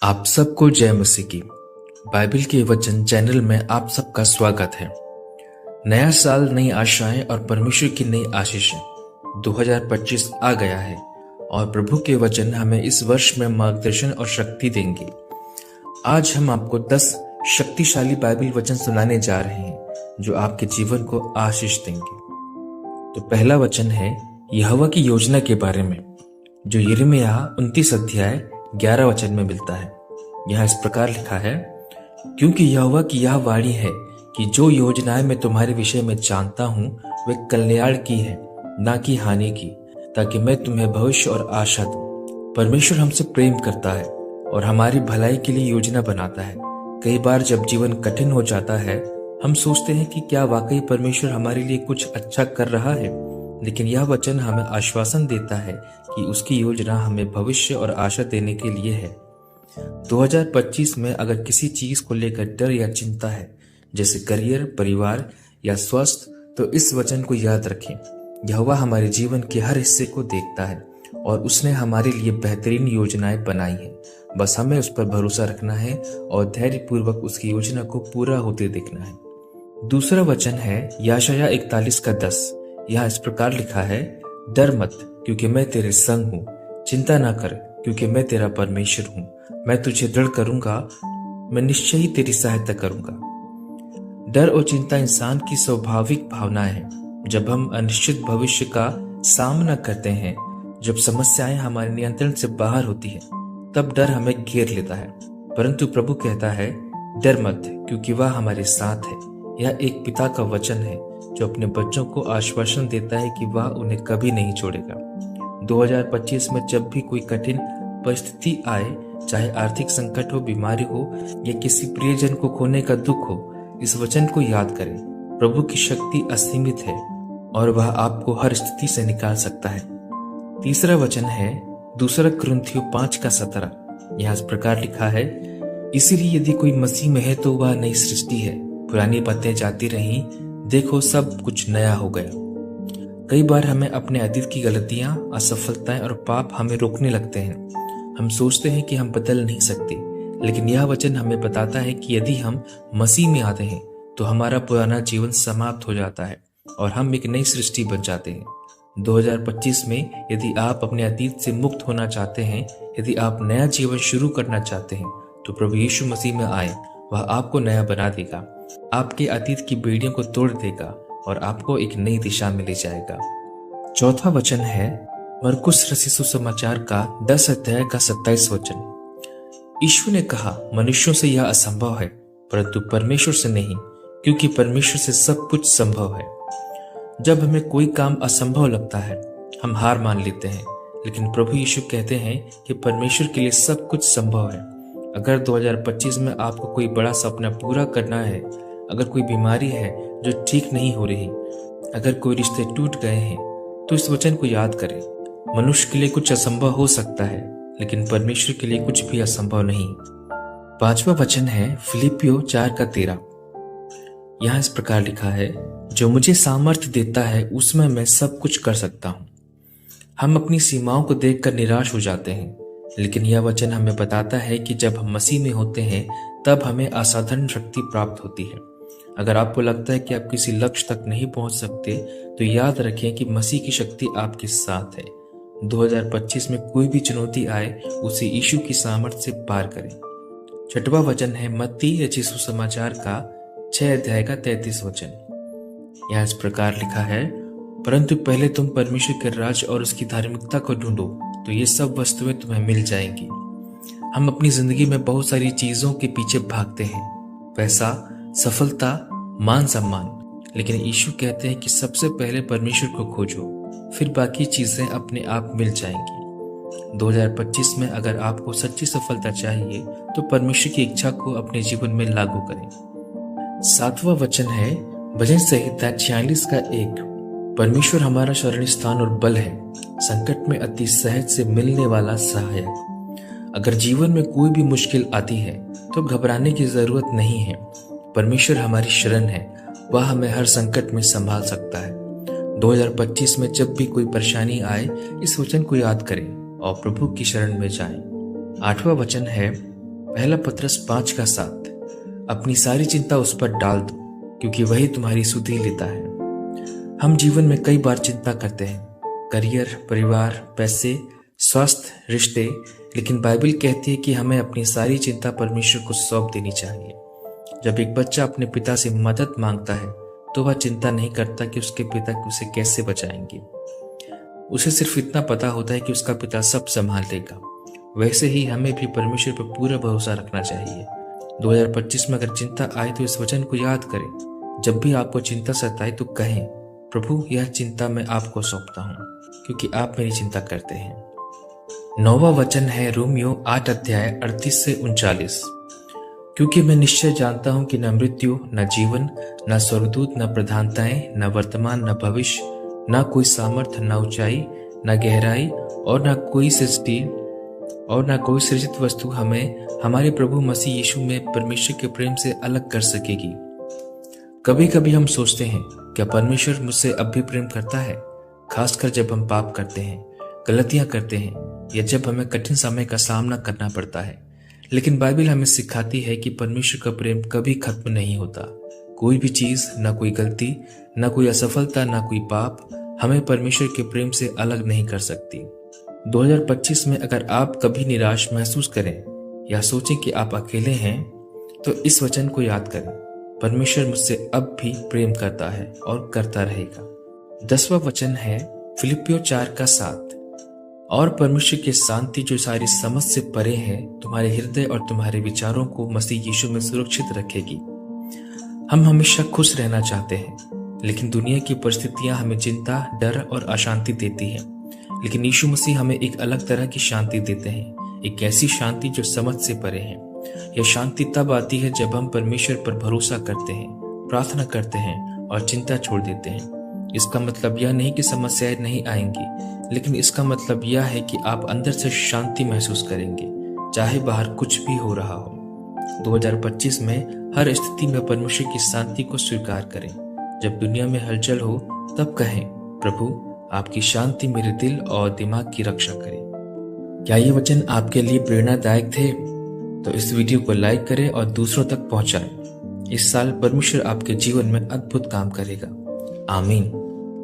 आप सबको जय मसीह की। बाइबल के वचन चैनल में आप सबका स्वागत है। नया साल, नई आशाएं और परमेश्वर की नई आशीषें 2025 आ गया है और प्रभु के वचन हमें इस वर्ष में मार्गदर्शन और शक्ति देंगे। आज हम आपको 10 शक्तिशाली बाइबल वचन सुनाने जा रहे हैं जो आपके जीवन को आशीष देंगे। तो पहला वचन है यहोवा की योजना के बारे में, जो यिर्मयाह 29 अध्याय 11 वचन में मिलता है। यह इस प्रकार लिखा है, क्योंकि यहोवा की यह वाणी है कि जो योजनाएं मैं तुम्हारे विषय में जानता हूं वे कल्याण की है, ना कि हानि की, ताकि मैं तुम्हें भविष्य और आशा दूं। परमेश्वर हमसे प्रेम करता है और हमारी भलाई के लिए योजना बनाता है। कई बार जब जीवन कठिन हो जाता है, हम सोचते हैं कि क्या वाकई परमेश्वर हमारे लिए कुछ अच्छा कर रहा है, लेकिन यह वचन हमें आश्वासन देता है कि उसकी योजना हमें भविष्य और आशा देने के लिए है। 2025 में अगर किसी चीज को लेकर डर या चिंता है, जैसे करियर, परिवार या स्वास्थ्य, तो इस वचन को याद रखें। यहोवा हमारे जीवन के हर हिस्से को देखता है और उसने हमारे लिए बेहतरीन योजनाएं बनाई हैं। बस हमें उस पर भरोसा रखना है और धैर्यपूर्वक उसकी योजना को पूरा होते देखना है। दूसरा वचन है यशायाह 41 का 10। यह इस प्रकार लिखा है, डर मत, क्योंकि मैं तेरे संग हूँ। चिंता ना कर, क्योंकि मैं तेरा परमेश्वर हूँ। मैं तुझे दृढ़ करूंगा, मैं निश्चय ही तेरी सहायता करूंगा। डर और चिंता इंसान की स्वाभाविक भावनाएं हैं। जब हम अनिश्चित भविष्य का सामना करते हैं, जब समस्याएं हमारे नियंत्रण से बाहर होती है, तब डर हमें घेर लेता है। परंतु प्रभु कहता है, डर मत, क्योंकि वह हमारे साथ है। यह एक पिता का वचन है जो अपने बच्चों को आश्वासन देता है कि वह उन्हें कभी नहीं छोड़ेगा। 2025 में जब भी कोई कठिन परिस्थिति आए, चाहे आर्थिक संकट हो, बीमारी हो या किसी प्रियजन को खोने का दुख हो, इस वचन को याद करें। प्रभु की शक्ति असीमित है और वह आपको हर स्थिति से निकाल सकता है। तीसरा वचन है दूसरा कुरिन्थियों 5 का 17। यहाँ इस प्रकार लिखा है, इसीलिए यदि कोई मसीह में है तो वह नई सृष्टि है, पुरानी बातें जाती रहीं, देखो सब कुछ नया हो गया। कई बार हमें अपने अतीत की गलतियां, असफलताएं और पाप हमें रोकने लगते हैं। हम सोचते हैं कि हम बदल नहीं सकते, लेकिन यह वचन हमें बताता है कि यदि हम मसीह में आते हैं तो हमारा पुराना जीवन समाप्त हो जाता है और हम एक नई सृष्टि बन जाते हैं। 2025 में यदि आप अपने अतीत से मुक्त होना चाहते हैं, यदि आप नया जीवन शुरू करना चाहते हैं, तो प्रभु यीशु मसीह में आए। वह आपको नया बना देगा, आपके अतीत की बेड़ियों को तोड़ देगा और आपको एक नई दिशा में ले जाएगा। चौथा वचन है मरकुस रचित सुसमाचार का 10 अध्याय का 27 वचन। यीशु ने कहा, मनुष्यों से यह असंभव है, परंतु परमेश्वर से नहीं, क्योंकि परमेश्वर से सब कुछ संभव है। जब हमें कोई काम असंभव लगता है, हम हार मान लेते हैं, लेकिन प्रभु यीशु कहते हैं कि परमेश्वर के लिए सब कुछ संभव है। अगर 2025 में आपको कोई बड़ा सपना पूरा करना है, अगर कोई बीमारी है जो ठीक नहीं हो रही, अगर कोई रिश्ते टूट गए हैं, तो इस वचन को याद करें। मनुष्य के लिए कुछ असंभव हो सकता है, लेकिन परमेश्वर के लिए कुछ भी असंभव नहीं। पांचवा वचन है फिलिपियों 4 का 13। यहाँ इस प्रकार लिखा है, जो मुझे सामर्थ्य देता है उसमें मैं सब कुछ कर सकता हूँ। हम अपनी सीमाओं को देखकर निराश हो जाते हैं, लेकिन यह वचन हमें बताता है कि जब हम मसीह में होते हैं तब हमें असाधारण शक्ति प्राप्त होती है। अगर आपको लगता है कि आप किसी लक्ष्य तक नहीं पहुंच सकते, तो याद रखें कि मसीह की शक्ति आपके साथ है। 2025 में कोई भी चुनौती आए, उसे यीशु की सामर्थ्य से पार करें। छठवां वचन है मत्ती रचित सुसमाचार का 6 अध्याय का 33 वचन। यहाँ इस प्रकार लिखा है, परंतु पहले तुम परमेश्वर के राज्य और उसकी धार्मिकता को ढूंढो, तो ये सब वस्तुएं तुम्हें मिल जाएंगी। हम अपनी जिंदगी में बहुत सारी चीजों के पीछे भागते हैं, पैसा, सफलता, मान सम्मान, लेकिन यीशु कहते हैं कि सबसे पहले परमेश्वर को खोजो, फिर बाकी चीजें अपने आप मिल जाएंगी। 2025 में अगर आपको सच्ची सफलता चाहिए, तो परमेश्वर की इच्छा को अपने जीवन में लागू करें। सातवां वचन है भजन संहिता 46 का 1। परमेश्वर हमारा शरण स्थान और बल है, संकट में अति सहज से मिलने वाला सहायक। अगर जीवन में कोई भी मुश्किल आती है तो घबराने की जरूरत नहीं है। परमेश्वर हमारी शरण है, वह हमें हर संकट में संभाल सकता है। 2025 में जब भी कोई परेशानी आए, इस वचन को याद करें और प्रभु की शरण में जाएं। 8वां वचन है पहला पत्रस 5:7। अपनी सारी चिंता उस पर डाल दो, क्योंकि वही तुम्हारी सुधि लेता है। हम जीवन में कई बार चिंता करते हैं, करियर, परिवार, पैसे, स्वास्थ्य, रिश्ते, लेकिन बाइबल कहती है कि हमें अपनी सारी चिंता परमेश्वर को सौंप देनी चाहिए। जब एक बच्चा अपने पिता से मदद मांगता है तो वह चिंता नहीं करता कि उसके पिता उसे कैसे बचाएंगे। उसे सिर्फ इतना पता होता है कि उसका पिता सब संभाल लेगा। वैसे ही हमें भी परमेश्वर पर पूरा भरोसा रखना चाहिए। 2025 में अगर चिंता आए तो इस वचन को याद करें। जब भी आपको चिंता सताए तो कहें, प्रभु यह चिंता मैं आपको सौंपता हूँ, क्योंकि आप मेरी चिंता करते हैं। 9वां वचन है रोमियो 8:38-39। क्योंकि मैं निश्चय जानता हूं कि न मृत्यु, न जीवन, न स्वर्गदूत, न प्रधानताएं, न वर्तमान, न भविष्य, न कोई सामर्थ, न ऊंचाई, न गहराई और न कोई सृजित वस्तु हमें हमारे प्रभु मसीह यीशु में परमेश्वर के प्रेम से अलग कर सकेगी। कभी कभी हम सोचते हैं, क्या परमेश्वर मुझसे अब भी प्रेम करता है? खासकर जब हम पाप करते हैं, गलतियां करते हैं या जब हमें कठिन समय का सामना करना पड़ता है। लेकिन बाइबल हमें सिखाती है कि परमेश्वर का प्रेम कभी खत्म नहीं होता। कोई भी चीज, न कोई गलती, न कोई असफलता, न कोई पाप हमें परमेश्वर के प्रेम से अलग नहीं कर सकती। 2025 में अगर आप कभी निराश महसूस करें या सोचें कि आप अकेले हैं, तो इस वचन को याद करें, परमेश्वर मुझसे अब भी प्रेम करता है और करता रहेगा। 10वां वचन है फिलिपियों 4:7। और परमेश्वर की शांति जो सारी समझ से परे है, तुम्हारे हृदय और तुम्हारे विचारों को मसीह यीशु में सुरक्षित रखेगी। हम हमेशा खुश रहना चाहते हैं, लेकिन दुनिया की परिस्थितियां हमें चिंता, डर और अशांति देती हैं। लेकिन यीशु मसीह हमें एक अलग तरह की शांति देते हैं, एक ऐसी शांति जो समझ से परे है। यह शांति तब आती है जब हम परमेश्वर पर भरोसा करते हैं, प्रार्थना करते हैं और चिंता छोड़ देते हैं। इसका मतलब यह नहीं कि समस्याएं नहीं आएंगी, लेकिन इसका मतलब यह है कि आप अंदर से शांति महसूस करेंगे, चाहे बाहर कुछ भी हो रहा हो। 2025 में हर स्थिति में परमेश्वर की शांति को स्वीकार करें। जब दुनिया में हलचल हो तब कहें, प्रभु आपकी शांति मेरे दिल और दिमाग की रक्षा करे। क्या ये वचन आपके लिए प्रेरणादायक थे? तो इस वीडियो को लाइक करें और दूसरों तक पहुंचाएं। इस साल परमेश्वर आपके जीवन में अद्भुत काम करेगा। आमीन।